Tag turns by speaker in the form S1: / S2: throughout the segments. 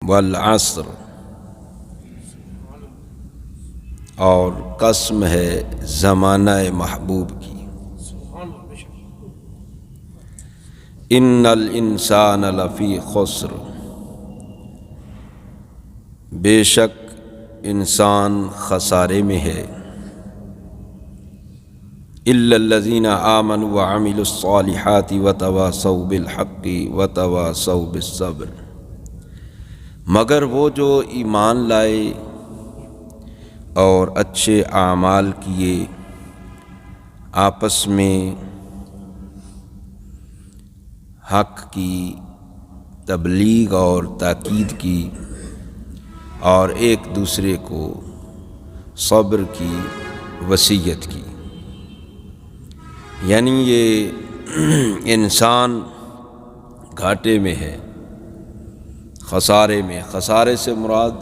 S1: والعصر، اور قسم ہے زمانہ محبوب کی، ان الانسان لفی خسر، بے شک انسان خسارے میں ہے، الا الذین آمنوا وعملوا الصالحات وتواصوا بالحق وتواصوا بالصبر، مگر وہ جو ایمان لائے اور اچھے اعمال کیے، آپس میں حق کی تبلیغ اور تاکید کی، اور ایک دوسرے کو صبر کی وصیت کی۔ یعنی یہ انسان گھاٹے میں ہے، خسارے میں۔ خسارے سے مراد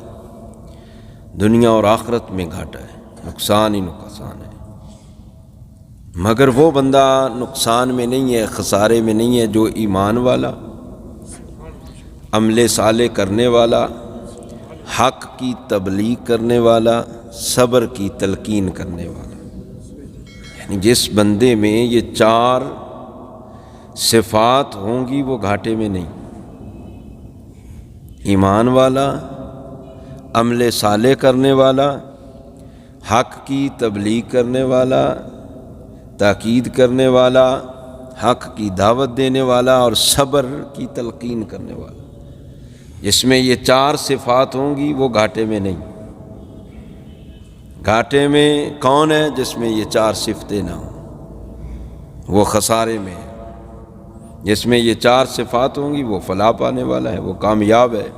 S1: دنیا اور آخرت میں گھاٹا ہے، نقصان ہی نقصان ہے۔ مگر وہ بندہ نقصان میں نہیں ہے، خسارے میں نہیں ہے جو ایمان والا، عمل صالح کرنے والا، حق کی تبلیغ کرنے والا، صبر کی تلقین کرنے والا۔ یعنی جس بندے میں یہ چار صفات ہوں گی وہ گھاٹے میں نہیں، ایمان والا، عمل صالح کرنے والا، حق کی تبلیغ کرنے والا، تاکید کرنے والا، حق کی دعوت دینے والا، اور صبر کی تلقین کرنے والا۔ جس میں یہ چار صفات ہوں گی وہ گھاٹے میں نہیں۔ گھاٹے میں کون ہے؟ جس میں یہ چار صفتیں نہ ہوں، وہ خسارے میں ہے۔ جس میں یہ چار صفات ہوں گی وہ فلاح پانے والا ہے، وہ کامیاب ہے۔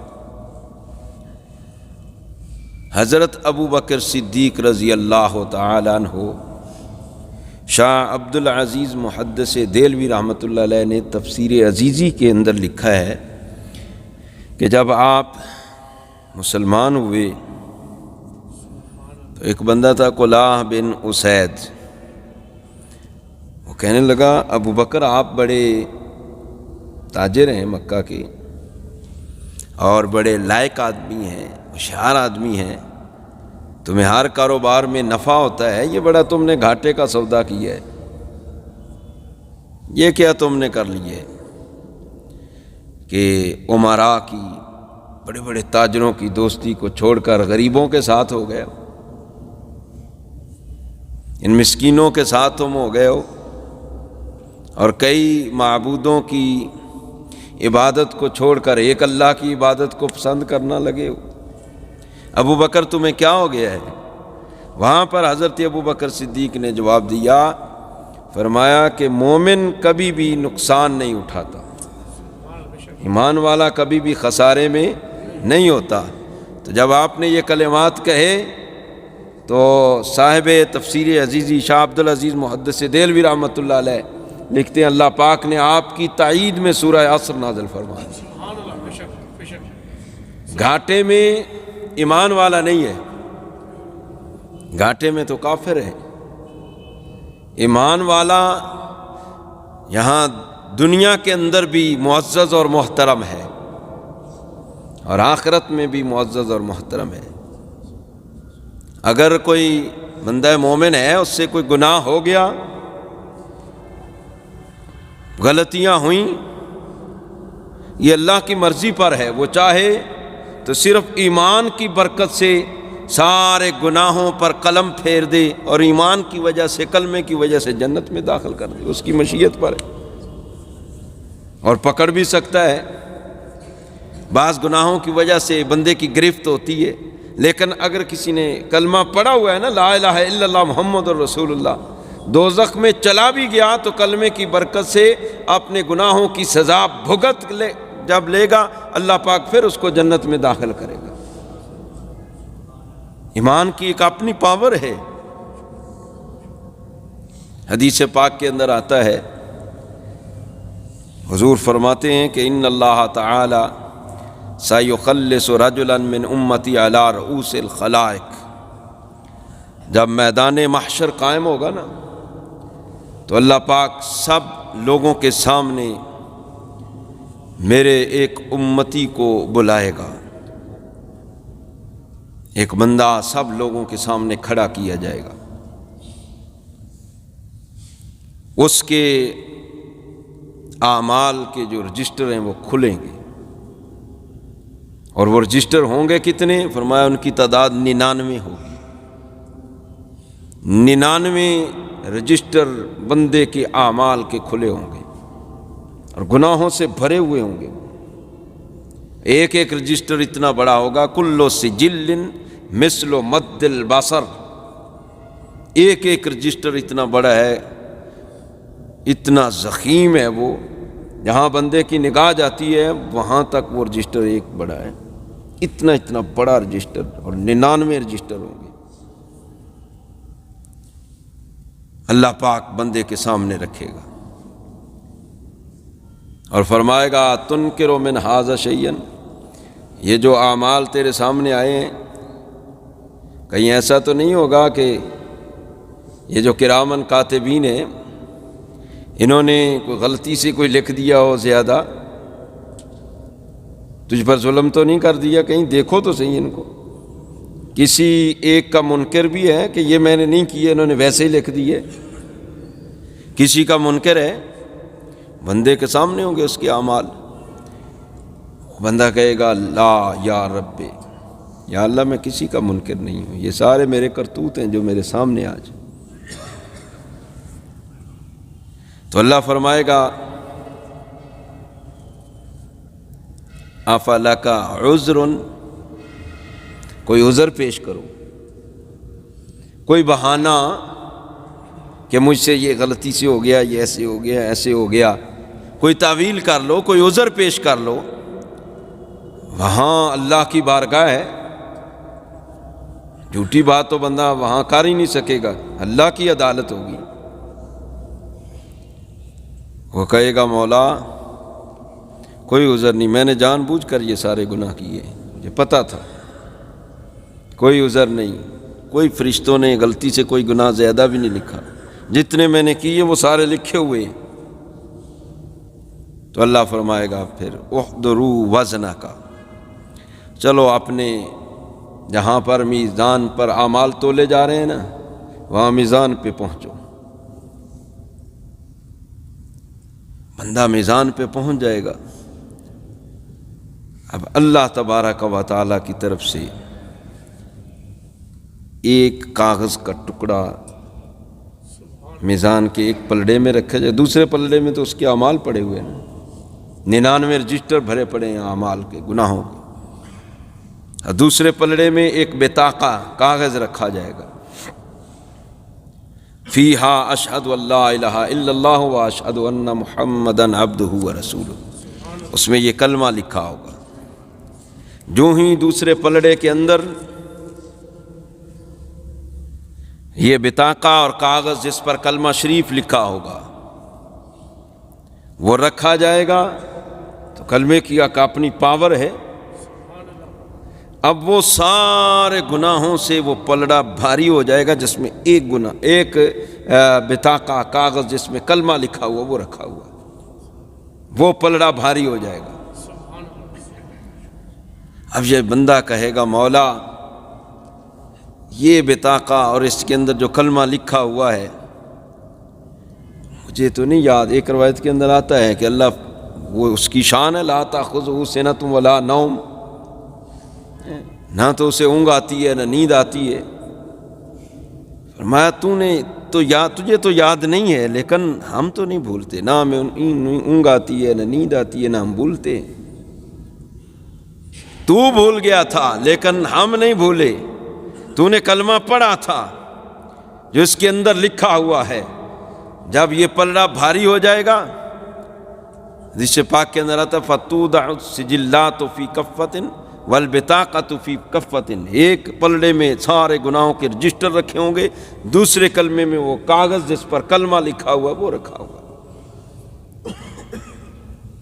S1: حضرت ابو بکر صدیق رضی اللہ تعالیٰ عنہ، شاہ عبد العزیز محدث دہلوی رحمۃ اللہ علیہ نے تفسیر عزیزی کے اندر لکھا ہے کہ جب آپ مسلمان ہوئے تو ایک بندہ تھا کلاہ بن اسید، وہ کہنے لگا ابو بکر آپ بڑے تاجر ہیں مکہ کے، اور بڑے لائق آدمی ہیں، ہوشیار آدمی ہیں، تمہیں ہر کاروبار میں نفع ہوتا ہے، یہ بڑا تم نے گھاٹے کا سودا کیا ہے، یہ کیا تم نے کر لیے کہ امراء کی، بڑے بڑے تاجروں کی دوستی کو چھوڑ کر غریبوں کے ساتھ ہو گئے ہو، ان مسکینوں کے ساتھ تم ہو گئے ہو، اور کئی معبودوں کی عبادت کو چھوڑ کر ایک اللہ کی عبادت کو پسند کرنا لگے ہو۔ ابو بکر تمہیں کیا ہو گیا ہے؟ وہاں پر حضرت ابو بکر صدیق نے جواب دیا، فرمایا کہ مومن کبھی بھی نقصان نہیں اٹھاتا، ایمان والا کبھی بھی خسارے میں نہیں ہوتا۔ تو جب آپ نے یہ کلمات کہے تو صاحب تفسیر عزیزی شاہ عبد العزیز محدث دہلوی رحمۃ اللہ علیہ لکھتے ہیں اللہ پاک نے آپ کی تائید میں سورہ عصر نازل فرمایا۔ گھاٹے میں ایمان والا نہیں ہے، گھاٹے میں تو کافر ہے۔ ایمان والا یہاں دنیا کے اندر بھی معزز اور محترم ہے، اور آخرت میں بھی معزز اور محترم ہے۔ اگر کوئی بندہ مومن ہے، اس سے کوئی گناہ ہو گیا، غلطیاں ہوئیں، یہ اللہ کی مرضی پر ہے، وہ چاہے تو صرف ایمان کی برکت سے سارے گناہوں پر قلم پھیر دے اور ایمان کی وجہ سے، کلمے کی وجہ سے جنت میں داخل کر دے، اس کی مشیت پر ہے، اور پکڑ بھی سکتا ہے۔ بعض گناہوں کی وجہ سے بندے کی گرفت ہوتی ہے، لیکن اگر کسی نے کلمہ پڑھا ہوا ہے نا، لا الہ الا اللہ محمد الرسول اللہ، دوزخ میں چلا بھی گیا تو کلمے کی برکت سے اپنے گناہوں کی سزا بھگت جب لے گا، اللہ پاک پھر اس کو جنت میں داخل کرے گا۔ ایمان کی ایک اپنی پاور ہے۔ حدیث پاک کے اندر آتا ہے، حضور فرماتے ہیں کہ ان اللہ تعالی سیخلص رجلا من امتی علی رؤوس الخلائق، جب میدان محشر قائم ہوگا نا تو اللہ پاک سب لوگوں کے سامنے میرے ایک امتی کو بلائے گا، ایک بندہ سب لوگوں کے سامنے کھڑا کیا جائے گا، اس کے اعمال کے جو رجسٹر ہیں وہ کھلیں گے، اور وہ رجسٹر ہوں گے کتنے؟ فرمایا ان کی تعداد 99 ہوگی۔ 99 رجسٹر بندے کے اعمال کے کھلے ہوں گے اور گناہوں سے بھرے ہوئے ہوں گے۔ ایک ایک رجسٹر اتنا بڑا ہوگا، کل سجل مثل مد البصر، ایک ایک رجسٹر اتنا بڑا ہے، اتنا ضخیم ہے وہ، جہاں بندے کی نگاہ جاتی ہے وہاں تک وہ رجسٹر ایک بڑا ہے، اتنا بڑا رجسٹر، اور 99 رجسٹر ہوں گے۔ اللہ پاک بندے کے سامنے رکھے گا اور فرمائے گا تنکر من ھذا شیئا، یہ جو اعمال تیرے سامنے آئے ہیں، کہیں ایسا تو نہیں ہوگا کہ یہ جو کرامن کاتبین ہیں انہوں نے کوئی غلطی سے کوئی لکھ دیا ہو زیادہ، تجھ پر ظلم تو نہیں کر دیا؟ کہیں دیکھو تو صحیح ان کو، کسی ایک کا منکر بھی ہے کہ یہ میں نے نہیں کیے، انہوں نے ویسے ہی لکھ دیے، کسی کا منکر ہے، بندے کے سامنے ہوں گے اس کے اعمال، بندہ کہے گا لا یا رب، یا اللہ میں کسی کا منکر نہیں ہوں، یہ سارے میرے کرتوت ہیں جو میرے سامنے آج۔ تو اللہ فرمائے گا افلک عذر، کوئی عذر پیش کرو، کوئی بہانہ کہ مجھ سے یہ غلطی سے ہو گیا، یہ ایسے ہو گیا، ایسے ہو گیا، کوئی تعویل کر لو، کوئی عذر پیش کر لو۔ وہاں اللہ کی بارگاہ ہے، جھوٹی بات تو بندہ وہاں کر ہی نہیں سکے گا، اللہ کی عدالت ہوگی۔ وہ کہے گا مولا کوئی عذر نہیں، میں نے جان بوجھ کر یہ سارے گناہ کیے، مجھے پتہ تھا، کوئی عذر نہیں، کوئی فرشتوں نے غلطی سے کوئی گناہ زیادہ بھی نہیں لکھا، جتنے میں نے کیے وہ سارے لکھے ہوئے ہیں۔ تو اللہ فرمائے گا پھر احضروا وزنک، چلو اپنے جہاں پر میزان پر اعمال تولے جا رہے ہیں نا، وہاں میزان پہ پہنچو۔ بندہ میزان پہ پہنچ جائے گا، اب اللہ تبارک و تعالیٰ کی طرف سے ایک کاغذ کا ٹکڑا میزان کے ایک پلڑے میں رکھا جائے، دوسرے پلڑے میں تو اس کے اعمال پڑے ہوئے ہیں، 99 رجسٹر بھرے پڑے ہیں اعمال کے، گناہوں کے، اور دوسرے پلڑے میں ایک بطاقہ کاغذ رکھا جائے گا، فیہا اشہد اللہ الہ الا اللہ و اشہد ان محمدن عبدہ و رسولہ، اس میں یہ کلمہ لکھا ہوگا۔ جو ہی دوسرے پلڑے کے اندر یہ بطاقہ اور کاغذ جس پر کلمہ شریف لکھا ہوگا وہ رکھا جائے گا، تو کلمے کی ایک اپنی پاور ہے، اب وہ سارے گناہوں سے وہ پلڑا بھاری ہو جائے گا، جس میں ایک گناہ، ایک بطاقہ کاغذ جس میں کلمہ لکھا ہوا وہ رکھا ہوا، وہ پلڑا بھاری ہو جائے گا۔ اب یہ بندہ کہے گا مولا یہ بطاقہ اور اس کے اندر جو کلمہ لکھا ہوا ہے مجھے تو نہیں یاد۔ ایک روایت کے اندر آتا ہے کہ اللہ، وہ اس کی شان ہے، لا تأخذہ سنۃ ولا نوم، نہ تو اسے اونگ آتی ہے نہ نیند آتی ہے۔ فرمایا تجھے تو یاد نہیں ہے، لیکن ہم تو نہیں بھولتے، نہ ہمیں اونگ آتی ہے نہ نیند آتی ہے، نہ ہم بھولتے ہیں۔ تو بھول گیا تھا لیکن ہم نہیں بھولے، تو نے کلمہ پڑھا تھا جو اس کے اندر لکھا ہوا ہے، جب یہ پلڑا بھاری ہو جائے گا، حدیث پاک کے اندر آتا فتودع السجلات فی کفۃ والبطاقۃ فی کفۃ، ایک پلڑے میں سارے گناہوں کے رجسٹر رکھے ہوں گے، دوسرے کلمے میں وہ کاغذ جس پر کلمہ لکھا ہوا وہ رکھا ہوا۔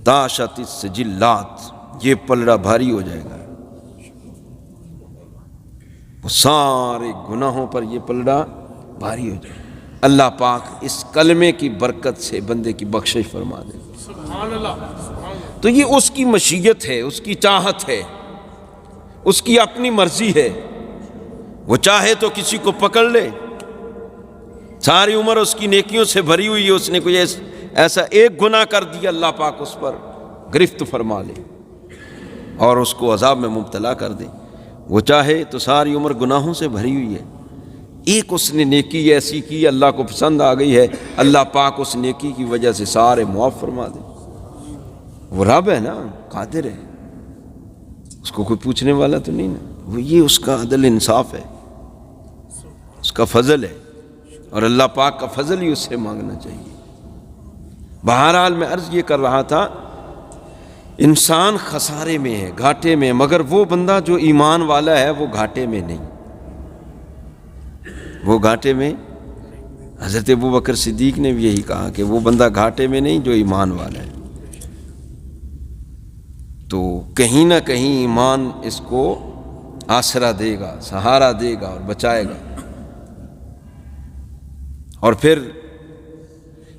S1: طاشت السجلات، یہ پلڑا بھاری ہو جائے گا، وہ سارے گناہوں پر یہ پلڑا بھاری ہو جائے گا۔ اللہ پاک اس کلمے کی برکت سے بندے کی بخشش فرما دے۔ سبحان اللہ۔ تو یہ اس کی مشیت ہے، اس کی چاہت ہے، اس کی اپنی مرضی ہے وہ چاہے تو کسی کو پکڑ لے، ساری عمر اس کی نیکیوں سے بھری ہوئی ہے، اس نے کوئی ایسا ایک گناہ کر دیا، اللہ پاک اس پر گرفت فرما لے اور اس کو عذاب میں مبتلا کر دے۔ وہ چاہے تو ساری عمر گناہوں سے بھری ہوئی ہے، ایک اس نے نیکی ایسی کی اللہ کو پسند آ گئی ہے، اللہ پاک اس نیکی کی وجہ سے سارے معاف فرما دے۔ وہ رب ہے نا، قادر ہے، اس کو کوئی پوچھنے والا تو نہیں نا، وہ یہ اس کا عدل انصاف ہے، اس کا فضل ہے، اور اللہ پاک کا فضل ہی اس سے مانگنا چاہیے۔ بہرحال میں عرض یہ کر رہا تھا، انسان خسارے میں ہے، گھاٹے میں، مگر وہ بندہ جو ایمان والا ہے وہ گھاٹے میں نہیں، وہ گھاٹے میں، حضرت ابوبکر صدیق نے بھی یہی کہا کہ وہ بندہ گھاٹے میں نہیں جو ایمان والا ہے۔ تو کہیں نہ کہیں ایمان اس کو آسرا دے گا، سہارا دے گا اور بچائے گا۔ اور پھر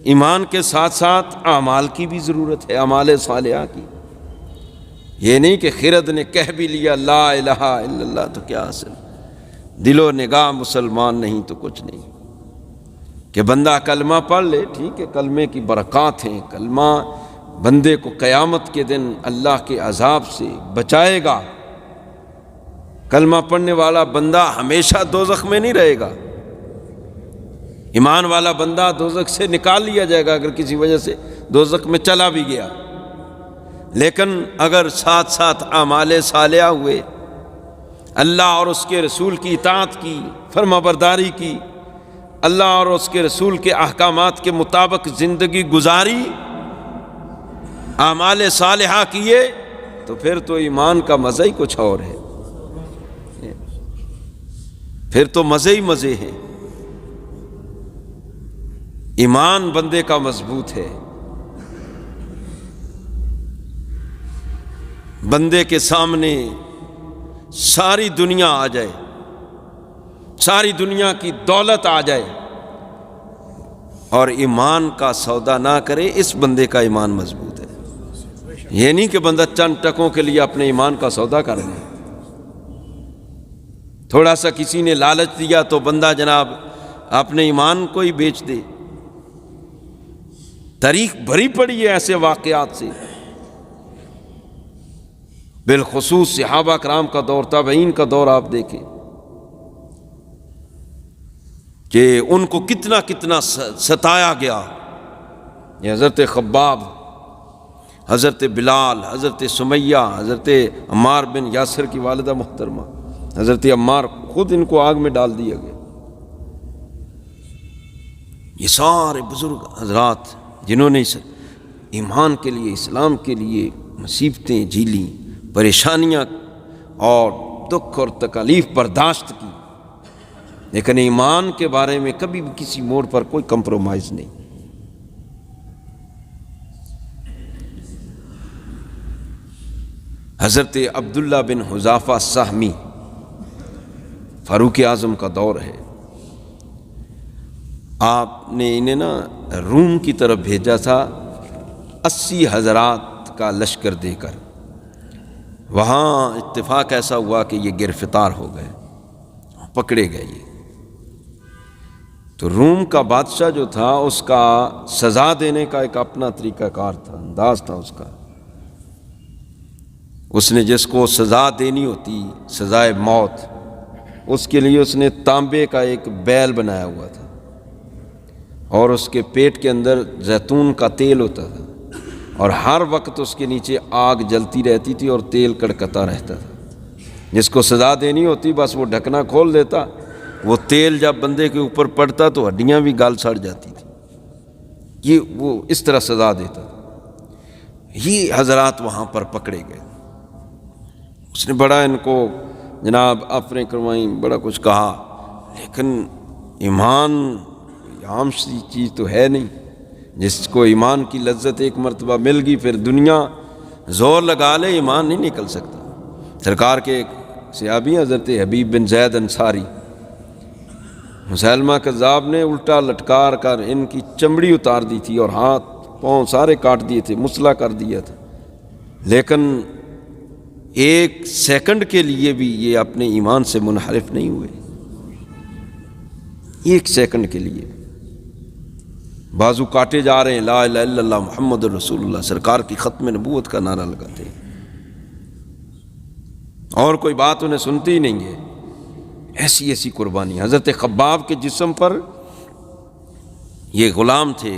S1: ایمان کے ساتھ ساتھ اعمال کی بھی ضرورت ہے، اعمال صالحہ کی۔ یہ نہیں کہ خرد نے کہہ بھی لیا لا الہ الا اللہ تو کیا حاصل، دل و نگاہ مسلمان نہیں تو کچھ نہیں۔ کہ بندہ کلمہ پڑھ لے، ٹھیک ہے، کلمے کی برکات ہیں، کلمہ بندے کو قیامت کے دن اللہ کے عذاب سے بچائے گا۔ کلمہ پڑھنے والا بندہ ہمیشہ دوزخ میں نہیں رہے گا، ایمان والا بندہ دوزخ سے نکال لیا جائے گا اگر کسی وجہ سے دوزخ میں چلا بھی گیا، لیکن اگر ساتھ ساتھ اعمال صالحہ ہوئے، اللہ اور اس کے رسول کی اطاعت کی، فرما برداری کی، اللہ اور اس کے رسول کے احکامات کے مطابق زندگی گزاری، اعمال صالحہ کیے، تو پھر تو ایمان کا مزہ ہی کچھ اور ہے، پھر تو مزے ہی مزے ہیں۔ ایمان بندے کا مضبوط ہے، بندے کے سامنے ساری دنیا آ جائے، ساری دنیا کی دولت آ جائے اور ایمان کا سودا نہ کرے، اس بندے کا ایمان مضبوط ہے۔ یہ نہیں کہ بندہ چند ٹکوں کے لیے اپنے ایمان کا سودا کر لے، تھوڑا سا کسی نے لالچ دیا تو بندہ جناب اپنے ایمان کو ہی بیچ دے۔ تاریخ بھری پڑی ہے ایسے واقعات سے، بالخصوص صحابہ کرام کا دور، تابعین کا دور آپ دیکھیں کہ ان کو کتنا کتنا ستایا گیا۔ یہ حضرت خباب، حضرت بلال، حضرت سمیہ، حضرت عمار بن یاسر کی والدہ محترمہ حضرت عمار، خود ان کو آگ میں ڈال دیا گیا۔ یہ سارے بزرگ حضرات جنہوں نے ایمان کے لیے، اسلام کے لیے مصیبتیں جھیلی، پریشانیاں اور دکھ اور تکالیف برداشت کی، لیکن ایمان کے بارے میں کبھی بھی کسی موڑ پر کوئی کمپرومائز نہیں۔ حضرت عبداللہ بن حذافہ سہمی، فاروق اعظم کا دور ہے، آپ نے انہیں نا روم کی طرف بھیجا تھا 80 حضرات کا لشکر دے کر۔ وہاں اتفاق ایسا ہوا کہ یہ گرفتار ہو گئے، پکڑے گئے۔ یہ تو روم کا بادشاہ جو تھا اس کا سزا دینے کا ایک اپنا طریقہ کار تھا، انداز تھا اس کا۔ اس نے جس کو سزا دینی ہوتی، سزائے موت، اس کے لیے اس نے تانبے کا ایک بیل بنایا ہوا تھا اور اس کے پیٹ کے اندر زیتون کا تیل ہوتا تھا، اور ہر وقت اس کے نیچے آگ جلتی رہتی تھی اور تیل کڑکتا رہتا تھا۔ جس کو سزا دینی ہوتی بس وہ ڈھکنا کھول دیتا، وہ تیل جب بندے کے اوپر پڑتا تو ہڈیاں بھی گل سڑ جاتی تھی۔ یہ وہ اس طرح سزا دیتا تھا۔ یہ حضرات وہاں پر پکڑے گئے۔ اس نے بڑا ان کو جناب اپنے کروائیں، بڑا کچھ کہا، لیکن ایمان عام سی چیز تو ہے نہیں۔ جس کو ایمان کی لذت ایک مرتبہ مل گئی، پھر دنیا زور لگا لے ایمان نہیں نکل سکتا۔ سرکار کے ایک صحابی حضرت حبیب بن زید انصاری، مسلمہ کذاب نے الٹا لٹکار کر ان کی چمڑی اتار دی تھی اور ہاتھ پاؤں سارے کاٹ دیے تھے، مسلح کر دیا تھا، لیکن ایک سیکنڈ کے لیے بھی یہ اپنے ایمان سے منحرف نہیں ہوئے۔ ایک سیکنڈ کے لیے بازو کاٹے جا رہے ہیں، لا الہ الا اللہ محمد رسول اللہ، سرکار کی ختم نبوت کا نعرہ لگاتے ہیں، اور کوئی بات انہیں سنتی ہی نہیں ہے۔ ایسی ایسی قربانی حضرت خباب کے جسم پر، یہ غلام تھے،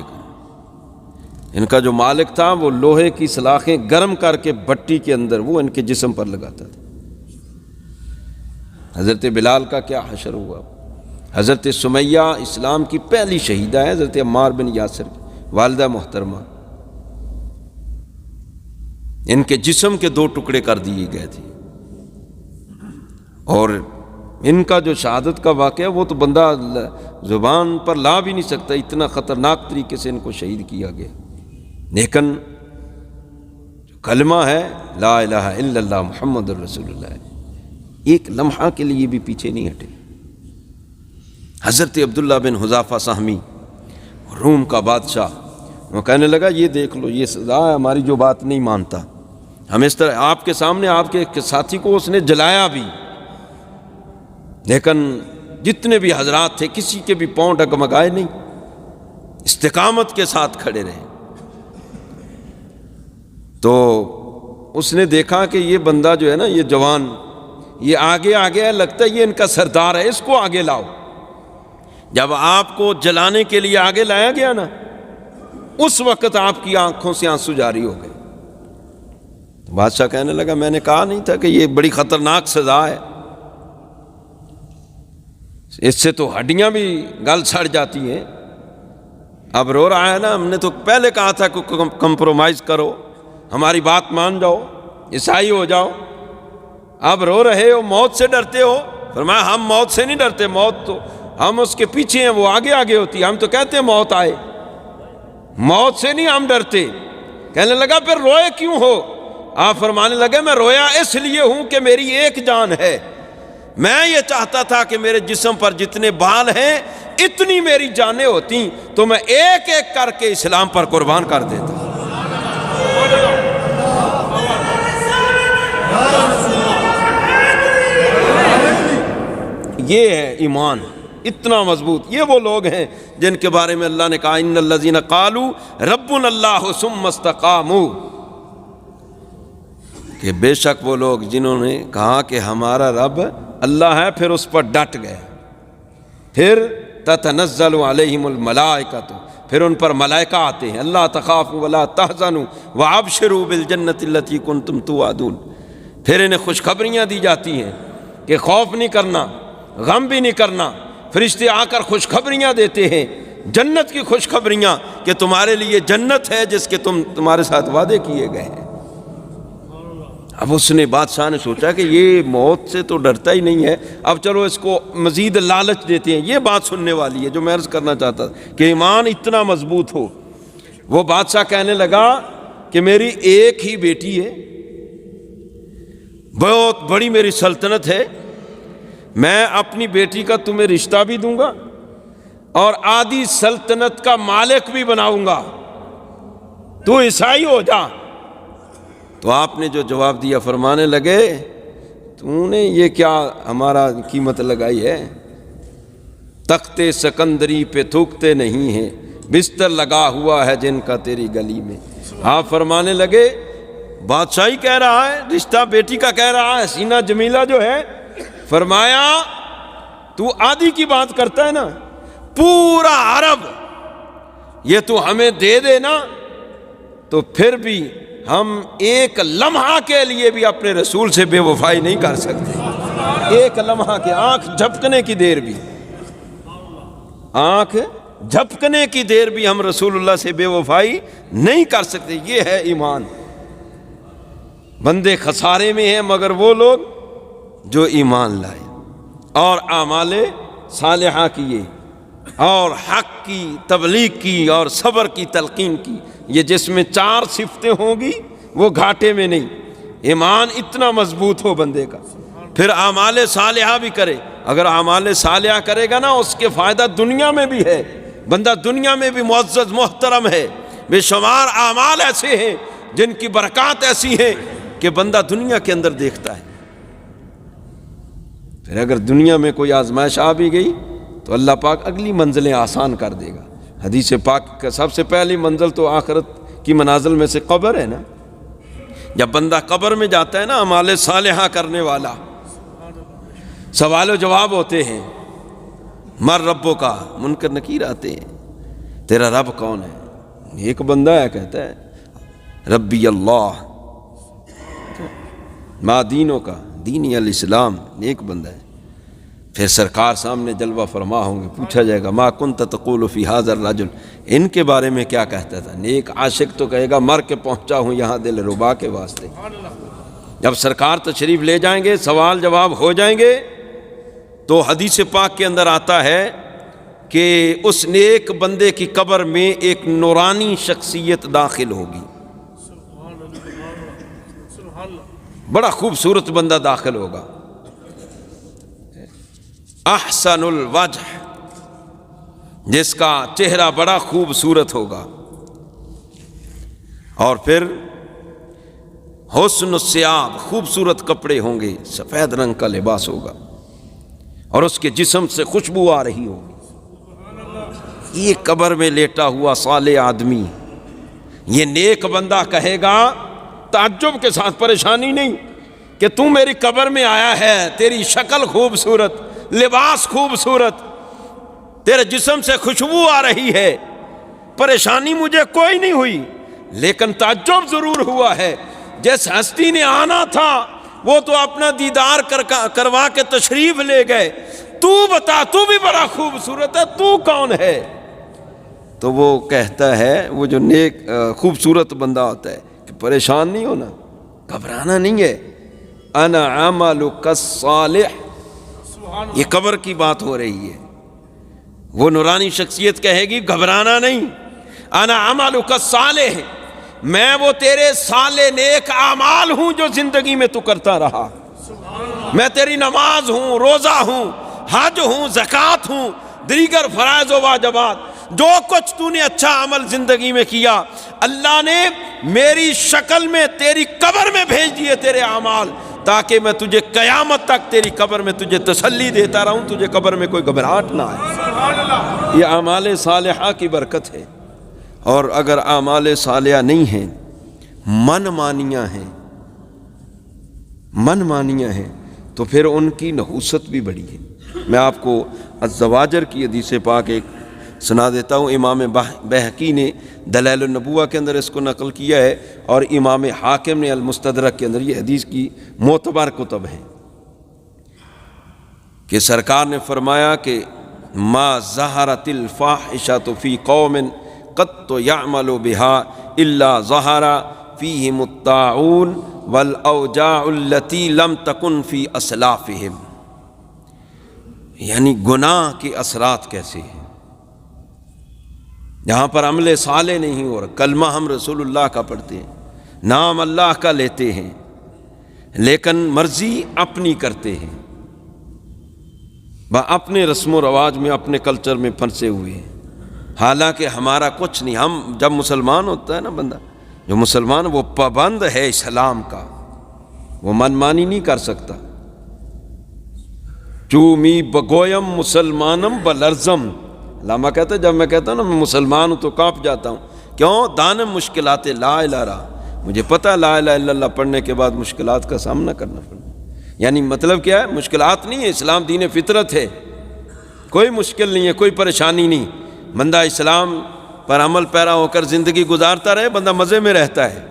S1: ان کا جو مالک تھا وہ لوہے کی سلاخیں گرم کر کے بھٹی کے اندر وہ ان کے جسم پر لگاتا تھا۔ حضرت بلال کا کیا حشر ہوا۔ حضرت سمیہ اسلام کی پہلی شہیدہ ہے، حضرت عمار بن یاسر والدہ محترمہ، ان کے جسم کے 2 ٹکڑے کر دیے گئے تھے، اور ان کا جو شہادت کا واقعہ وہ تو بندہ زبان پر لا بھی نہیں سکتا، اتنا خطرناک طریقے سے ان کو شہید کیا گیا۔ لیکن جو کلمہ ہے لا الہ الا اللہ محمد رسول اللہ، ایک لمحہ کے لیے بھی پیچھے نہیں ہٹے۔ حضرت عبداللہ بن حذافہ سہمی، روم کا بادشاہ، وہ کہنے لگا یہ دیکھ لو، یہ سزا ہے ہماری جو بات نہیں مانتا، ہم اس طرح آپ کے سامنے آپ کے ساتھی کو اس نے جلایا بھی، لیکن جتنے بھی حضرات تھے کسی کے بھی پاؤں ڈگمگائے نہیں، استقامت کے ساتھ کھڑے رہے۔ تو اس نے دیکھا کہ یہ بندہ جو ہے نا، یہ جوان، یہ آگے آگے ہے، لگتا ہے یہ ان کا سردار ہے، اس کو آگے لاؤ۔ جب آپ کو جلانے کے لیے آگے لایا گیا نا، اس وقت آپ کی آنکھوں سے آنسو جاری ہو گئے۔ بادشاہ کہنے لگا میں نے کہا نہیں تھا کہ یہ بڑی خطرناک سزا ہے، اس سے تو ہڈیاں بھی گل سڑ جاتی ہیں، اب رو رہا ہے نا، ہم نے تو پہلے کہا تھا کہ کمپرومائز کرو، ہماری بات مان جاؤ، عیسائی ہو جاؤ، اب رو رہے ہو، موت سے ڈرتے ہو۔ فرمایا ہم موت سے نہیں ڈرتے، موت تو ہم اس کے پیچھے ہیں، وہ آگے آگے ہوتی ہے، ہم تو کہتے ہیں موت آئے، موت سے نہیں ہم ڈرتے۔ کہنے لگا پھر روئے کیوں ہو؟ آپ فرمانے لگے میں رویا اس لیے ہوں کہ میری ایک جان ہے، میں یہ چاہتا تھا کہ میرے جسم پر جتنے بال ہیں اتنی میری جانیں ہوتی تو میں ایک ایک کر کے اسلام پر قربان کر دیتا۔ یہ ہے ایمان اتنا مضبوط۔ یہ وہ لوگ ہیں جن کے بارے میں اللہ نے کہا ان الذین قالوا ربنا اللہ ثم استقاموا، کہ بے شک وہ لوگ جنہوں نے کہا کہ ہمارا رب اللہ ہے، پھر اس پر ڈٹ گئے، پھر تتنزل علیہم الملائکۃ، پھر ان پر ملائکہ آتے ہیں، اللہ تخافوا ولا تحزنوا وابشروا بالجنۃ التی کنتم توعدون، پھر انہیں خوشخبریاں دی جاتی ہیں کہ خوف نہیں کرنا، غم بھی نہیں کرنا، فرشتے آ کر خوشخبریاں دیتے ہیں، جنت کی خوشخبریاں کہ تمہارے لیے جنت ہے جس کے تمہارے ساتھ وعدے کیے گئے ہیں۔ اب اس نے بادشاہ نے سوچا کہ یہ موت سے تو ڈرتا ہی نہیں ہے، اب چلو اس کو مزید لالچ دیتے ہیں۔ یہ بات سننے والی ہے جو میں عرض کرنا چاہتا تھا کہ ایمان اتنا مضبوط ہو۔ وہ بادشاہ کہنے لگا کہ میری ایک ہی بیٹی ہے، بہت بڑی میری سلطنت ہے، میں اپنی بیٹی کا تمہیں رشتہ بھی دوں گا اور آدھی سلطنت کا مالک بھی بناؤں گا، تو عیسائی ہو جا۔ تو آپ نے جو جواب دیا، فرمانے لگے تو نے یہ کیا ہمارا قیمت لگائی ہے، تخت سکندری پہ تھوکتے نہیں ہیں، بستر لگا ہوا ہے جن کا تیری گلی میں۔ آپ فرمانے لگے بادشاہی کہہ رہا ہے، رشتہ بیٹی کا کہہ رہا ہے، حسینہ جمیلہ جو ہے، فرمایا تو آدھی کی بات کرتا ہے نا، پورا عرب یہ تو ہمیں دے دے نا، تو پھر بھی ہم ایک لمحہ کے لیے بھی اپنے رسول سے بے وفائی نہیں کر سکتے، ایک لمحہ کے آنکھ جھپکنے کی دیر بھی، آنکھ جھپکنے کی دیر بھی ہم رسول اللہ سے بے وفائی نہیں کر سکتے۔ یہ ہے ایمان۔ بندے خسارے میں ہیں مگر وہ لوگ جو ایمان لائے اور اعمال صالحہ کیے اور حق کی تبلیغ کی اور صبر کی تلقین کی، یہ جس میں 4 صفتیں ہوں گی وہ گھاٹے میں نہیں۔ ایمان اتنا مضبوط ہو بندے کا، پھر اعمال صالحہ بھی کرے۔ اگر اعمال صالحہ کرے گا نا، اس کے فائدہ دنیا میں بھی ہے، بندہ دنیا میں بھی معزز محترم ہے۔ بے شمار اعمال ایسے ہیں جن کی برکات ایسی ہیں کہ بندہ دنیا کے اندر دیکھتا ہے، پھر اگر دنیا میں کوئی آزمائش آ بھی گئی تو اللہ پاک اگلی منزلیں آسان کر دے گا۔ حدیث پاک کا سب سے پہلی منزل تو آخرت کی منازل میں سے قبر ہے نا۔ جب بندہ قبر میں جاتا ہے نا اعمال صالحہ کرنے والا، سوال و جواب ہوتے ہیں، مر ربوں کا، منکر نکیر آتے ہیں، تیرا رب کون ہے؟ ایک بندہ ہے، کہتا ہے ربی اللہ، ما دینوں کا، دینی الاسلام، ایک بندہ ہے۔ پھر سرکار سامنے جلوہ فرما ہوں گے، پوچھا جائے گا ما کنت تقول فی ھذا الرجل، ان کے بارے میں کیا کہتا تھا؟ نیک عاشق تو کہے گا مر کے پہنچا ہوں یہاں دل ربا کے واسطے۔ جب سرکار تشریف لے جائیں گے، سوال جواب ہو جائیں گے، تو حدیث پاک کے اندر آتا ہے کہ اس نیک بندے کی قبر میں ایک نورانی شخصیت داخل ہوگی، بڑا خوبصورت بندہ داخل ہوگا، احسن الوجہ، جس کا چہرہ بڑا خوبصورت ہوگا، اور پھر حسن الثیاب، خوبصورت کپڑے ہوں گے، سفید رنگ کا لباس ہوگا، اور اس کے جسم سے خوشبو آ رہی ہوگی۔ یہ قبر میں لیٹا ہوا صالح آدمی، یہ نیک بندہ کہے گا تعجب کے ساتھ، پریشانی نہیں، کہ تو میری قبر میں آیا ہے، تیری شکل خوبصورت، لباس خوبصورت، تیرے جسم سے خوشبو آ رہی ہے، پریشانی مجھے کوئی نہیں ہوئی، لیکن تعجب ضرور ہوا ہے، جس ہستی نے آنا تھا وہ تو اپنا دیدار کروا کے تشریف لے گئے، تو بتا، تو بھی بڑا خوبصورت ہے، تو کون ہے؟ تو وہ کہتا ہے، وہ جو نیک خوبصورت بندہ ہوتا ہے، کہ پریشان نہیں ہونا، گھبرانا نہیں ہے، انا عملک الصالح، یہ قبر کی بات ہو رہی ہے۔ وہ نورانی شخصیت کہے گی گھبرانا نہیں، انا عملک الصالح، میں وہ تیرے صالح نیک اعمال ہوں جو زندگی میں تو کرتا رہا، میں تیری نماز ہوں، روزہ ہوں، حج ہوں، زکوٰۃ ہوں، دیگر فرائض و واجبات، جو کچھ تو نے اچھا عمل زندگی میں کیا، اللہ نے میری شکل میں تیری قبر میں بھیج دیے تیرے اعمال، تاکہ میں تجھے قیامت تک تیری قبر میں تجھے تسلی دیتا رہوں، تجھے قبر میں کوئی گھبراہٹ نہ آئے۔ یہ اعمال صالحہ کی برکت ہے۔ اور اگر اعمال صالحہ نہیں ہیں، من مانیاں ہیں، تو پھر ان کی نحوست بھی بڑی ہے۔ میں آپ کو الزواجر کی حدیث پاک ایک سنا دیتا ہوں، امام بہقی نے دلائل النبوہ کے اندر اس کو نقل کیا ہے، اور امام حاکم نے المستدرک کے اندر، یہ حدیث کی معتبر کتب ہیں، کہ سرکار نے فرمایا کہ ما ظہرت الفاحشۃ فی قوم قط یعمل بها الا ظہر فیہم الطاعون والاوجاع التي لم تکن فی اسلافہم، یعنی گناہ کے اثرات کیسے ہیں۔ جہاں پر عمل صالح نہیں ہو رہا، کلمہ ہم رسول اللہ کا پڑھتے ہیں، نام اللہ کا لیتے ہیں، لیکن مرضی اپنی کرتے ہیں، اپنے رسم و رواج میں، اپنے کلچر میں پھنسے ہوئے ہیں، حالانکہ ہمارا کچھ نہیں۔ ہم جب مسلمان ہوتا ہے نا بندہ، جو مسلمان وہ پابند ہے اسلام کا، وہ من مانی نہیں کر سکتا۔ چومی بگویم مسلمانم بلرزم، علامہ کہتا ہے جب میں کہتا ہوں نا میں مسلمان ہوں تو کانپ جاتا ہوں، کیوں؟ دانم مشکلات لا الہ الا، مجھے پتہ لا الہ الا اللہ پڑھنے کے بعد مشکلات کا سامنا کرنا پڑتا، یعنی مطلب کیا ہے؟ مشکلات نہیں ہے، اسلام دین فطرت ہے، کوئی مشکل نہیں ہے، کوئی پریشانی نہیں، بندہ اسلام پر عمل پیرا ہو کر زندگی گزارتا رہے، بندہ مزے میں رہتا ہے،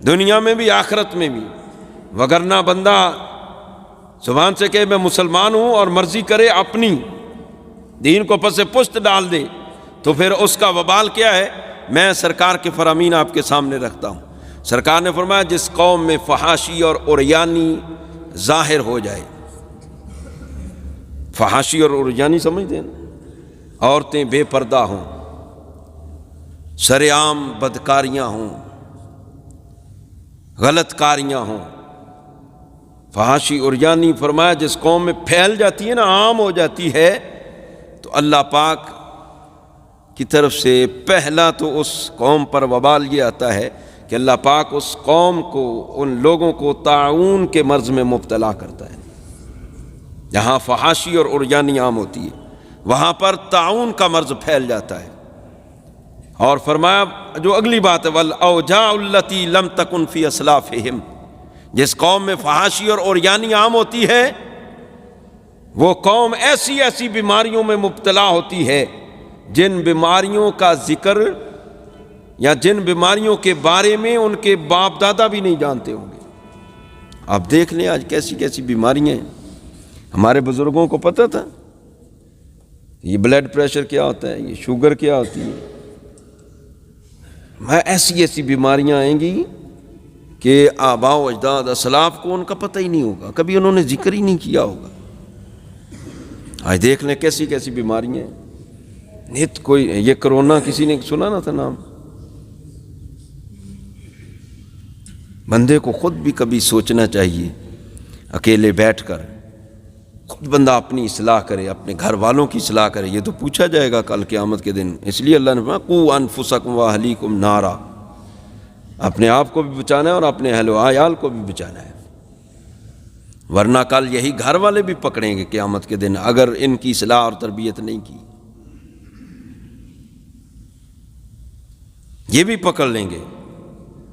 S1: دنیا میں بھی آخرت میں بھی۔ وگرنہ بندہ زبان سے کہ میں مسلمان ہوں اور مرضی کرے اپنی، دین کو پس پشت ڈال دے، تو پھر اس کا وبال کیا ہے؟ میں سرکار کے فرامین آپ کے سامنے رکھتا ہوں۔ سرکار نے فرمایا جس قوم میں فحاشی اور عریانی ظاہر ہو جائے، فحاشی اور عریانی سمجھتے ہیں نا، عورتیں بے پردہ ہوں، سرعام بدکاریاں ہوں، غلط کاریاں ہوں، فحاشی عریانی، فرمایا جس قوم میں پھیل جاتی ہے نا، عام ہو جاتی ہے، تو اللہ پاک کی طرف سے پہلا تو اس قوم پر وبال یہ آتا ہے کہ اللہ پاک اس قوم کو، ان لوگوں کو طاعون کے مرض میں مبتلا کرتا ہے، جہاں فحاشی اور عریانی عام ہوتی ہے۔ وہاں پر طاعون کا مرض پھیل جاتا ہے۔ اور فرمایا جو اگلی بات ہے وَالْأَوْجَاعُ الَّتِي لَمْ تَكُنْ فِي أَسْلَافِهِمْ، جس قوم میں فحاشی اور عریانی عام ہوتی ہے وہ قوم ایسی ایسی بیماریوں میں مبتلا ہوتی ہے جن بیماریوں کا ذکر یا جن بیماریوں کے بارے میں ان کے باپ دادا بھی نہیں جانتے ہوں گے۔ آپ دیکھ لیں آج کیسی کیسی بیماریاں ہیں، ہمارے بزرگوں کو پتہ تھا یہ بلڈ پریشر کیا ہوتا ہے، یہ شوگر کیا ہوتی ہے، ایسی ایسی بیماریاں آئیں گی کہ آباء و اجداد اسلاف کو ان کا پتہ ہی نہیں ہوگا، کبھی انہوں نے ذکر ہی نہیں کیا ہوگا۔ آج دیکھ لیں کیسی کیسی بیماریاں ہیں۔ نت کوئی یہ کرونا کسی نے سنا نہ تھا نام؟ بندے کو خود بھی کبھی سوچنا چاہیے، اکیلے بیٹھ کر خود بندہ اپنی اصلاح کرے، اپنے گھر والوں کی اصلاح کرے۔ یہ تو پوچھا جائے گا کل قیامت کے دن، اس لیے اللہ نے فرمایا قوا انفسکم واہلیکم نارا، اپنے آپ کو بھی بچانا ہے اور اپنے اہل و عیال کو بھی بچانا ہے، ورنہ کل یہی گھر والے بھی پکڑیں گے قیامت کے دن اگر ان کی اصلاح اور تربیت نہیں کی، یہ بھی پکڑ لیں گے،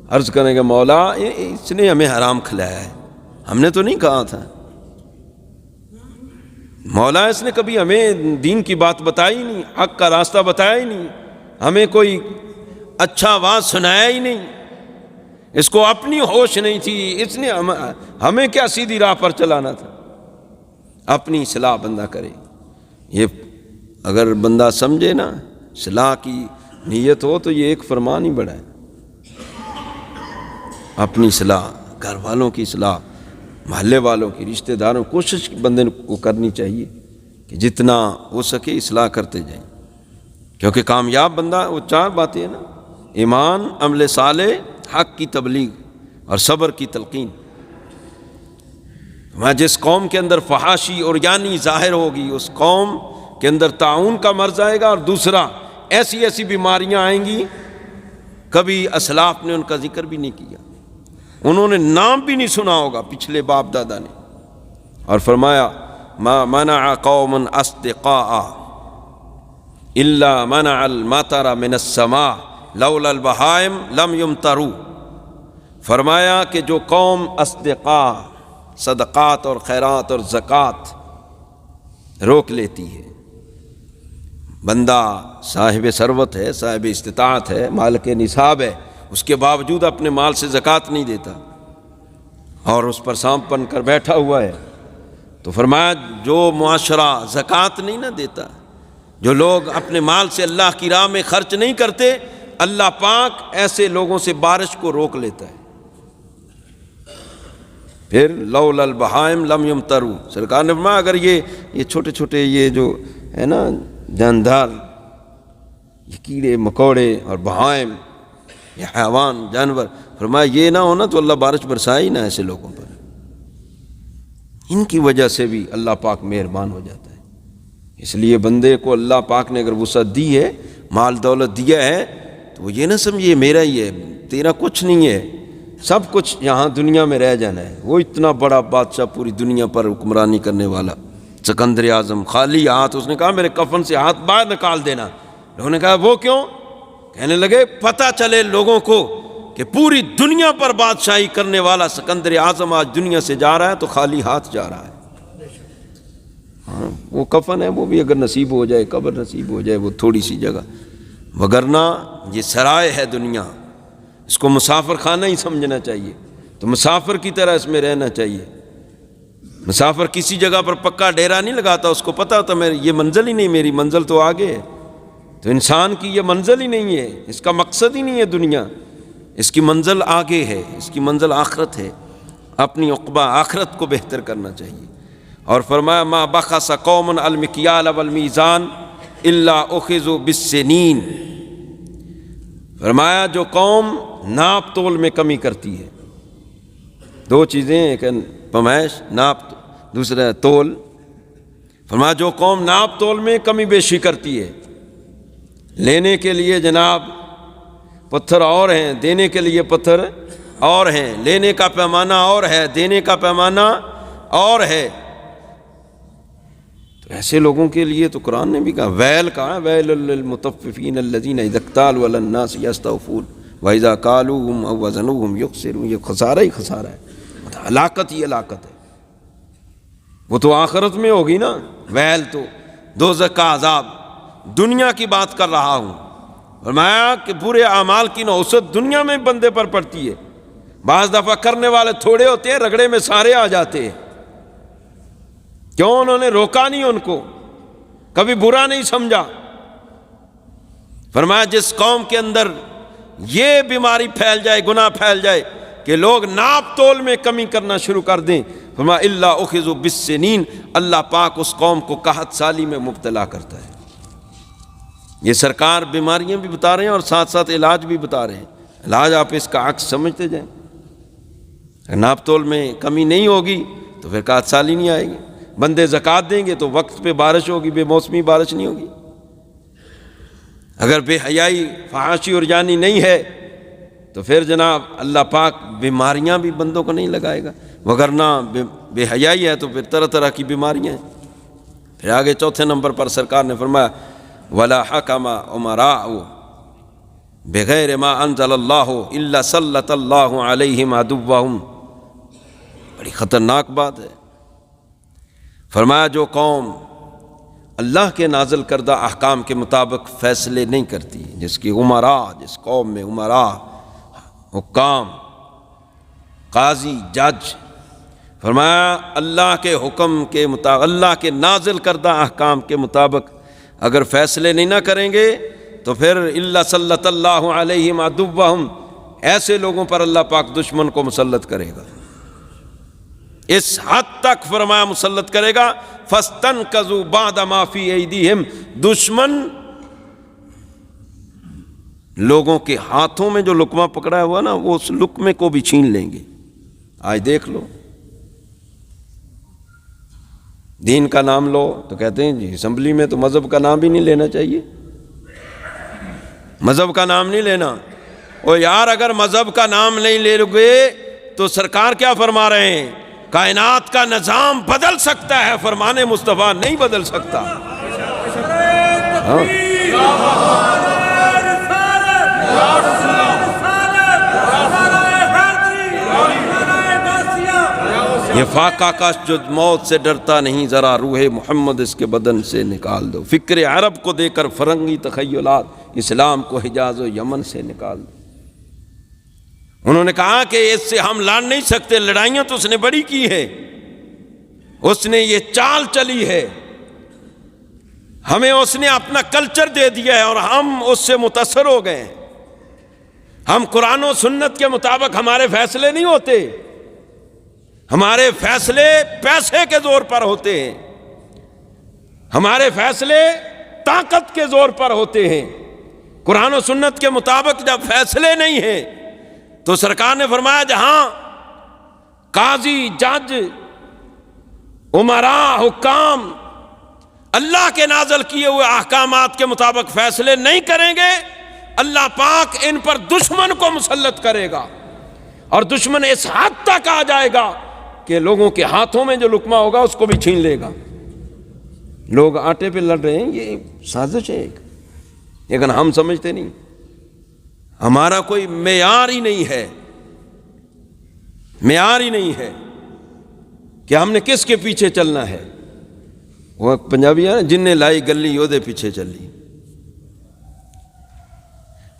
S1: عرض کریں گے مولا اس نے ہمیں حرام کھلایا ہے، ہم نے تو نہیں کہا تھا، مولا اس نے کبھی ہمیں دین کی بات بتائی نہیں، حق کا راستہ بتایا ہی نہیں، ہمیں کوئی اچھا واز سنایا ہی نہیں، اس کو اپنی ہوش نہیں تھی، اس نے ہمیں کیا سیدھی راہ پر چلانا تھا۔ اپنی اصلاح بندہ کرے، یہ اگر بندہ سمجھے نا اصلاح کی نیت ہو تو یہ ایک فرمان ہی بڑا ہے۔ اپنی اصلاح، گھر والوں کی اصلاح، محلے والوں کی، رشتہ داروں، کوشش بندے کو کرنی چاہیے کہ جتنا ہو سکے اصلاح کرتے جائیں، کیونکہ کامیاب بندہ وہ چار باتیں ہیں نا، ایمان، عمل صالح، حق کی تبلیغ اور صبر کی تلقین۔ جس قوم کے اندر فحاشی اور یعنی ظاہر ہوگی اس قوم کے اندر طاعون کا مرض آئے گا، اور دوسرا ایسی ایسی بیماریاں آئیں گی کبھی اسلاف نے ان کا ذکر بھی نہیں کیا، انہوں نے نام بھی نہیں سنا ہوگا پچھلے باپ دادا نے۔ اور فرمایا ما منع قوم اصدقاء الا منع المطر من السماء لولا البہائم لم یمطروا، فرمایا کہ جو قوم اصدقاء، صدقات اور خیرات اور زکوٰۃ روک لیتی ہے، بندہ صاحب ثروت ہے، صاحب استطاعت ہے، مالک نصاب ہے، اس کے باوجود اپنے مال سے زکوٰۃ نہیں دیتا اور اس پر سانپ بن کر بیٹھا ہوا ہے، تو فرمایا جو معاشرہ زکوٰۃ نہیں نہ دیتا، جو لوگ اپنے مال سے اللہ کی راہ میں خرچ نہیں کرتے، اللہ پاک ایسے لوگوں سے بارش کو روک لیتا ہے۔ پھر لولا البہائم لم یمطروا، سرکار نے فرمایا اگر یہ چھوٹے چھوٹے یہ جو ہے نا جاندار، یہ کیڑے مکوڑے اور بہائم، یہ حیوان جانور، فرمایا یہ نہ ہونا تو اللہ بارش برسائے ہی نہ ایسے لوگوں پر، ان کی وجہ سے بھی اللہ پاک مہربان ہو جاتا ہے۔ اس لیے بندے کو اللہ پاک نے اگر وسعت دی ہے، مال دولت دیا ہے، تو وہ یہ نہ سمجھے میرا ہی ہے، تیرا کچھ نہیں ہے، سب کچھ یہاں دنیا میں رہ جانا ہے۔ وہ اتنا بڑا بادشاہ پوری دنیا پر حکمرانی کرنے والا سکندر اعظم، خالی ہاتھ، اس نے کہا میرے کفن سے ہاتھ باہر نکال دینا، لوگوں نے کہا وہ کیوں؟ کہنے لگے پتہ چلے لوگوں کو کہ پوری دنیا پر بادشاہی کرنے والا سکندر اعظم آج دنیا سے جا رہا ہے تو خالی ہاتھ جا رہا ہے۔ ہاں وہ کفن ہے، وہ بھی اگر نصیب ہو جائے، قبر نصیب ہو جائے، وہ تھوڑی سی جگہ، وگرنہ یہ سرائے ہے دنیا، اس کو مسافر خانہ ہی سمجھنا چاہیے، تو مسافر کی طرح اس میں رہنا چاہیے۔ مسافر کسی جگہ پر پکا ڈیرا نہیں لگاتا، اس کو پتہ ہوتا یہ منزل ہی نہیں، میری منزل تو آگے ہے۔ تو انسان کی یہ منزل ہی نہیں ہے، اس کا مقصد ہی نہیں ہے دنیا، اس کی منزل آگے ہے، اس کی منزل آخرت ہے، اپنی عقبہ آخرت کو بہتر کرنا چاہیے۔ اور فرمایا ما بخس قوم المکیال والمیزان الا اخذوا بالسنین، فرمایا جو قوم ناپ تول میں کمی کرتی ہے، دو چیزیں، ایک پیمائش ناپ، دوسرا تول، فرمایا جو قوم ناپ تول میں کمی بیشی کرتی ہے، لینے کے لیے جناب پتھر اور ہیں، دینے کے لیے پتھر اور ہیں، لینے کا پیمانہ اور ہے، دینے کا پیمانہ اور ہے، تو تو ایسے لوگوں کے لیے تو قرآن نے بھی کہا، ویل کہا ہے، ویل للمطففین الذین اذا اکتالوا علی الناس یستوفون واذا کالوہم او وزنوہم یخسرون۔ یہ خسارہ ہی خسارہ ہے، ہلاکت ہی ہلاکت ہے۔ وہ تو آخرت میں ہوگی نا، ویل تو دوزخ کا عذاب۔ دنیا کی بات کر رہا ہوں، فرمایا کہ برے اعمال کی نحوست دنیا میں بندے پر پڑتی ہے۔ بعض دفعہ کرنے والے تھوڑے ہوتے ہیں، رگڑے میں سارے آ جاتے ہیں۔ کیوں؟ انہوں نے روکا نہیں ان کو، کبھی برا نہیں سمجھا۔ فرمایا جس قوم کے اندر یہ بیماری پھیل جائے، گناہ پھیل جائے کہ لوگ ناپ تول میں کمی کرنا شروع کر دیں، فرمایا الا اخذوا بالسنین، اللہ پاک اس قوم کو قحط سالی میں مبتلا کرتا ہے۔ یہ سرکار بیماریاں بھی بتا رہے ہیں اور ساتھ ساتھ علاج بھی بتا رہے ہیں۔ علاج آپ اس کا عکس سمجھتے جائیں۔ ناپ تول میں کمی نہیں ہوگی تو پھر قحط سالی نہیں آئے گی۔ بندے زکوٰۃ دیں گے تو وقت پہ بارش ہوگی، بے موسمی بارش نہیں ہوگی۔ اگر بے حیائی، فحاشی اور جانی نہیں ہے تو پھر جناب اللہ پاک بیماریاں بھی بندوں کو نہیں لگائے گا، وگرنہ بے حیائی ہے تو پھر طرح طرح کی بیماریاں ہیں۔ پھر آگے چوتھے نمبر پر سرکار نے فرمایا وَلَا حَكَمَ أُمَرَاءُ بِغَيْرِ مَا أَنزَلَ اللَّهُ إِلَّا سَلَّطَ اللَّهُ عَلَيْهِمْ عَدُوَّهُمْ۔ بڑی خطرناک بات ہے۔ فرمایا جو قوم اللہ کے نازل کردہ احکام کے مطابق فیصلے نہیں کرتی، جس کی عمراء، جس قوم میں عمراء، حکام، قاضی، جج، فرمایا اللہ کے حکم کے مطابق، اللہ کے نازل کردہ احکام کے مطابق اگر فیصلے نہیں نہ کریں گے تو پھر الا سلط اللہ علیہم عدوہم، ایسے لوگوں پر اللہ پاک دشمن کو مسلط کرے گا۔ اس حد تک فرمایا مسلط کرے گا فاستنقذوا بعد ما فی ایدیہم، دشمن لوگوں کے ہاتھوں میں جو لقمہ پکڑا ہوا نا، وہ اس لقمے کو بھی چھین لیں گے۔ آج دیکھ لو، دین کا نام لو تو کہتے ہیں جی اسمبلی میں تو مذہب کا نام بھی نہیں لینا چاہیے، مذہب کا نام نہیں لینا۔ اور یار اگر مذہب کا نام نہیں لے گے تو سرکار کیا فرما رہے ہیں؟ کائنات کا نظام بدل سکتا ہے، فرمان مصطفیٰ نہیں بدل سکتا۔ یہ فاقہ کاش جو موت سے ڈرتا نہیں، ذرا روح محمد اس کے بدن سے نکال دو۔ فکر عرب کو دے کر فرنگی تخیلات، اسلام کو حجاز و یمن سے نکال دو۔ انہوں نے کہا کہ اس سے ہم لڑ نہیں سکتے، لڑائیاں تو اس نے بڑی کی ہے، اس نے یہ چال چلی ہے، ہمیں اس نے اپنا کلچر دے دیا ہے اور ہم اس سے متاثر ہو گئے ہیں۔ ہم قرآن و سنت کے مطابق ہمارے فیصلے نہیں ہوتے، ہمارے فیصلے پیسے کے زور پر ہوتے ہیں، ہمارے فیصلے طاقت کے زور پر ہوتے ہیں۔ قرآن و سنت کے مطابق جب فیصلے نہیں ہیں تو سرکار نے فرمایا جہاں قاضی، جج، عمراء، حکام اللہ کے نازل کیے ہوئے احکامات کے مطابق فیصلے نہیں کریں گے، اللہ پاک ان پر دشمن کو مسلط کرے گا، اور دشمن اس حد تک آ جائے گا کہ لوگوں کے ہاتھوں میں جو لقمہ ہوگا اس کو بھی چھین لے گا۔ لوگ آٹے پہ لڑ رہے ہیں، یہ سازش ہے ایک، لیکن ہم سمجھتے نہیں، ہمارا کوئی معیار ہی نہیں ہے، معیار ہی نہیں ہے کہ ہم نے کس کے پیچھے چلنا ہے۔ وہ پنجابی ہے نا، جن نے لائی گلی یودے پیچھے چلی۔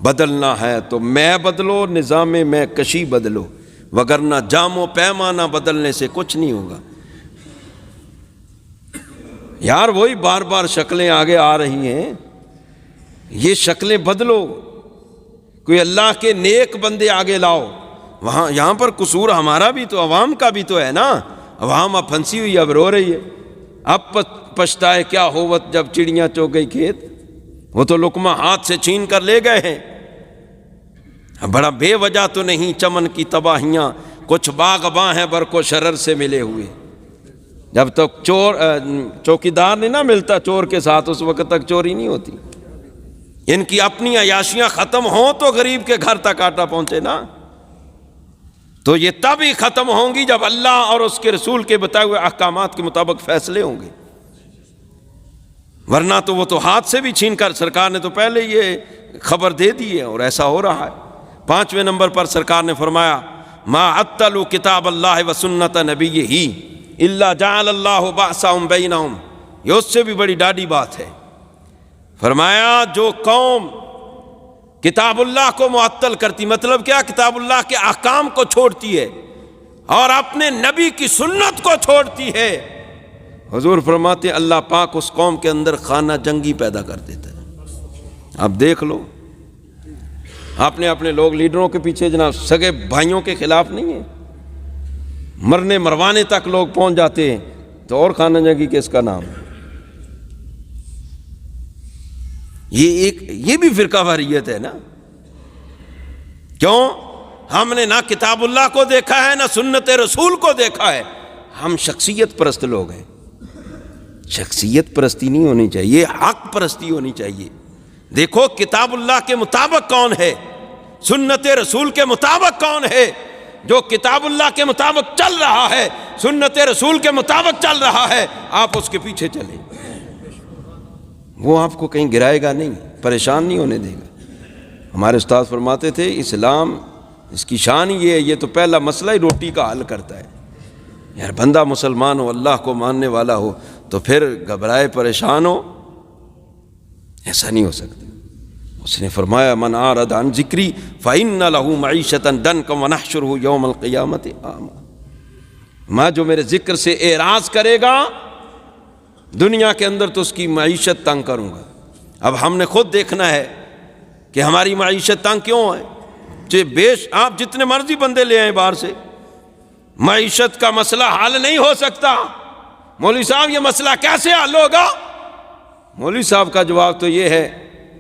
S1: بدلنا ہے تو میں بدلو، نظام میں کشی بدلو، وگرنہ جام و پیمانہ بدلنے سے کچھ نہیں ہوگا۔ یار وہی بار بار شکلیں آگے آ رہی ہیں، یہ شکلیں بدلو، کوئی اللہ کے نیک بندے آگے لاؤ۔ وہاں یہاں پر قصور ہمارا بھی تو، عوام کا بھی تو ہے نا۔ عوام اب پھنسی ہوئی، اب رو رہی ہے، اب پچھتائے کیا ہوت جب چڑیاں چوگ گئی کھیت۔ وہ تو لقمہ ہاتھ سے چھین کر لے گئے ہیں۔ بڑا بے وجہ تو نہیں چمن کی تباہیاں، کچھ باغباں ہیں برق و شرر سے ملے ہوئے۔ جب تک چوکیدار نہیں نہ ملتا چور کے ساتھ، اس وقت تک چوری نہیں ہوتی۔ ان کی اپنی عیاشیاں ختم ہوں تو غریب کے گھر تک آٹا پہنچے نا۔ تو یہ تب ہی ختم ہوں گی جب اللہ اور اس کے رسول کے بتائے ہوئے احکامات کے مطابق فیصلے ہوں گے۔ ورنہ تو وہ تو ہاتھ سے بھی چھین کر، سرکار نے تو پہلے یہ خبر دے دی ہے اور ایسا ہو رہا ہے۔ 5ویں نمبر پر سرکار نے فرمایا ما عطلوا کتاب اللہ و سنت نبیہ الا جعل اللہ بأسهم بینہم، یہ اس سے بھی بڑی ڈاڈی بات ہے۔ فرمایا جو قوم کتاب اللہ کو معطل کرتی، مطلب کیا؟ کتاب اللہ کے احکام کو چھوڑتی ہے اور اپنے نبی کی سنت کو چھوڑتی ہے، حضور فرماتے ہیں اللہ پاک اس قوم کے اندر خانہ جنگی پیدا کر دیتا ہے۔ اب دیکھ لو، اپنے اپنے لوگ لیڈروں کے پیچھے جناب سگے بھائیوں کے خلاف نہیں ہیں، مرنے مروانے تک لوگ پہنچ جاتے ہیں، تو اور خانہ جنگی کس کا نام؟ یہ بھی فرقہ واریت ہے نا۔ کیوں؟ ہم نے نہ کتاب اللہ کو دیکھا ہے نہ سنت رسول کو دیکھا ہے، ہم شخصیت پرست لوگ ہیں۔ شخصیت پرستی نہیں ہونی چاہیے، حق پرستی ہونی چاہیے۔ دیکھو کتاب اللہ کے مطابق کون ہے، سنت رسول کے مطابق کون ہے، جو کتاب اللہ کے مطابق چل رہا ہے، سنت رسول کے مطابق چل رہا ہے، آپ اس کے پیچھے چلیں، وہ آپ کو کہیں گرائے گا نہیں، پریشان نہیں ہونے دے گا۔ ہمارے استاد فرماتے تھے اسلام اس کی شان یہ ہے، یہ تو پہلا مسئلہ ہی روٹی کا حل کرتا ہے۔ یار بندہ مسلمان ہو، اللہ کو ماننے والا ہو، تو پھر گھبرائے پریشان ہو، ایسا نہیں ہو سکتا۔ اس نے فرمایا من اعرض عن ذکری فإن له معیشۃ ضنکا ونحشرہ یوم القیامۃ اعمی، میں جو میرے ذکر سے اعراض کرے گا دنیا کے اندر تو اس کی معیشت تنگ کروں گا۔ اب ہم نے خود دیکھنا ہے کہ ہماری معیشت تنگ کیوں ہے۔ آپ جتنے مرضی بندے لے آئیں باہر سے، معیشت کا مسئلہ حل نہیں ہو سکتا۔ مولوی صاحب یہ مسئلہ کیسے حل ہوگا؟ مولوی صاحب کا جواب تو یہ ہے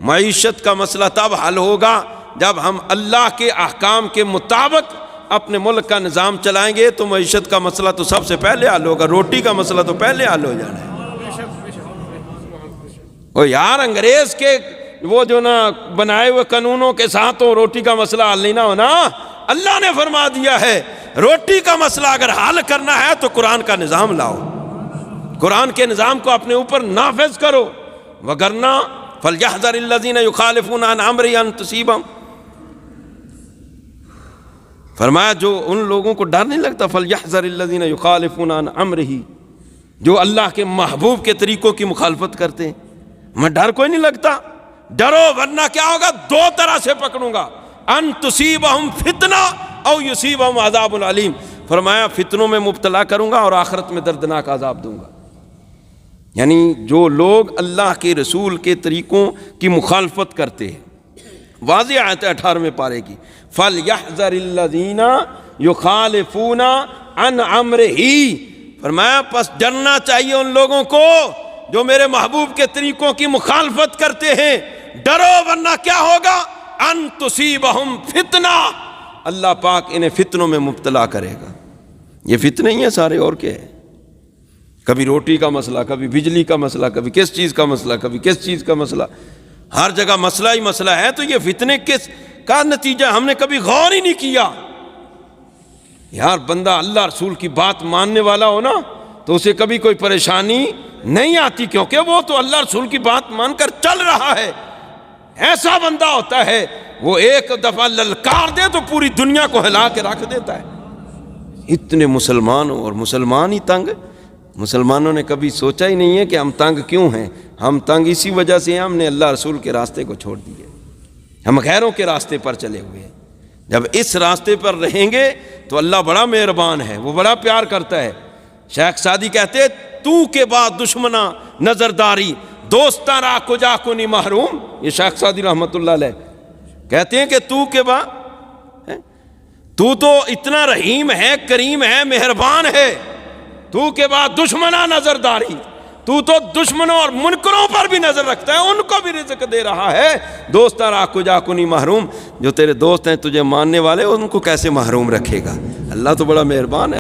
S1: معیشت کا مسئلہ تب حل ہوگا جب ہم اللہ کے احکام کے مطابق اپنے ملک کا نظام چلائیں گے، تو معیشت کا مسئلہ تو سب سے پہلے حل ہوگا، روٹی کا مسئلہ تو پہلے حل ہو جانا ہے۔ اور یار انگریز کے وہ جو نا بنائے ہوئے قانونوں کے ساتھ تو روٹی کا مسئلہ حل نہیں نہ ہونا۔ اللہ نے فرما دیا ہے روٹی کا مسئلہ اگر حل کرنا ہے تو قرآن کا نظام لاؤ، قرآن کے نظام کو اپنے اوپر نافذ کرو، وگرنہ فَلْيَحْذَرِ الَّذِينَ يُخَالِفُونَ عَنْ أَمْرِهِ أَن تُصِيبَهُمْ، فرمایا جو ان لوگوں کو ڈر نہیں لگتا فَلْيَحْذَرِ الَّذِينَ يُخَالِفُونَ عَنْ أَمْرِهِ، جو اللہ کے محبوب کے طریقوں کی مخالفت کرتے ہیں، میں ڈر کوئی نہیں لگتا، ڈرو ورنہ کیا ہوگا؟ دو طرح سے پکڑوں گا، ان تصیبہم فتنہ او یصیبہم عذاب علیم، فرمایا فتنوں میں مبتلا کروں گا اور آخرت میں دردناک عذاب دوں گا۔ یعنی جو لوگ اللہ کے رسول کے طریقوں کی مخالفت کرتے ہیں، واضح آیت ہے 18ویں پارے کی، فَلْيَحْذَرِ الَّذِينَ يُخَالِفُونَ عَنْ أَمْرِهِ، فرمایا پس ڈرنا چاہیے ان لوگوں کو جو میرے محبوب کے طریقوں کی مخالفت کرتے ہیں، ڈرو ورنہ کیا ہوگا؟ ان تصیبہم فتنہ، اللہ پاک انہیں فتنوں میں مبتلا کرے گا۔ یہ فتنے ہی ہیں سارے، اور کیا ہے؟ کبھی روٹی کا مسئلہ، کبھی بجلی کا مسئلہ، کبھی کس چیز کا مسئلہ، کبھی کس چیز کا مسئلہ، ہر جگہ مسئلہ ہی مسئلہ ہے۔ تو یہ فتنے کس کا نتیجہ ہم نے کبھی غور ہی نہیں کیا۔ یار بندہ اللہ رسول کی بات ماننے والا ہو نا تو اسے کبھی کوئی پریشانی نہیں آتی، کیونکہ وہ تو اللہ رسول کی بات مان کر چل رہا ہے۔ ایسا بندہ ہوتا ہے وہ ایک دفعہ للکار دے تو پوری دنیا کو ہلا کے رکھ دیتا ہے۔ اتنے مسلمان اور مسلمان ہی تنگ، مسلمانوں نے کبھی سوچا ہی نہیں ہے کہ ہم تنگ کیوں ہیں۔ ہم تنگ اسی وجہ سے ہیں، ہم نے اللہ رسول کے راستے کو چھوڑ دیا، ہم غیروں کے راستے پر چلے ہوئے ہیں۔ جب اس راستے پر رہیں گے تو اللہ بڑا مہربان ہے، وہ بڑا پیار کرتا ہے۔ شیخ سعدی کہتے تو کے بعد دشمنا نظرداری دوستاں را کجا کنی محروم، یہ شیخ سعدی رحمت اللہ علیہ کہتے ہیں کہ تو کے بعد، تو تو اتنا رحیم ہے، کریم ہے، مہربان ہے، تو کے بعد دشمنا نظرداری، تو تو دشمنوں اور منکروں پر بھی نظر رکھتا ہے، ان کو بھی رزق دے رہا ہے۔ دوستاں را کجا کنی محروم، جو تیرے دوست ہیں تجھے ماننے والے ان کو کیسے محروم رکھے گا؟ اللہ تو بڑا مہربان ہے۔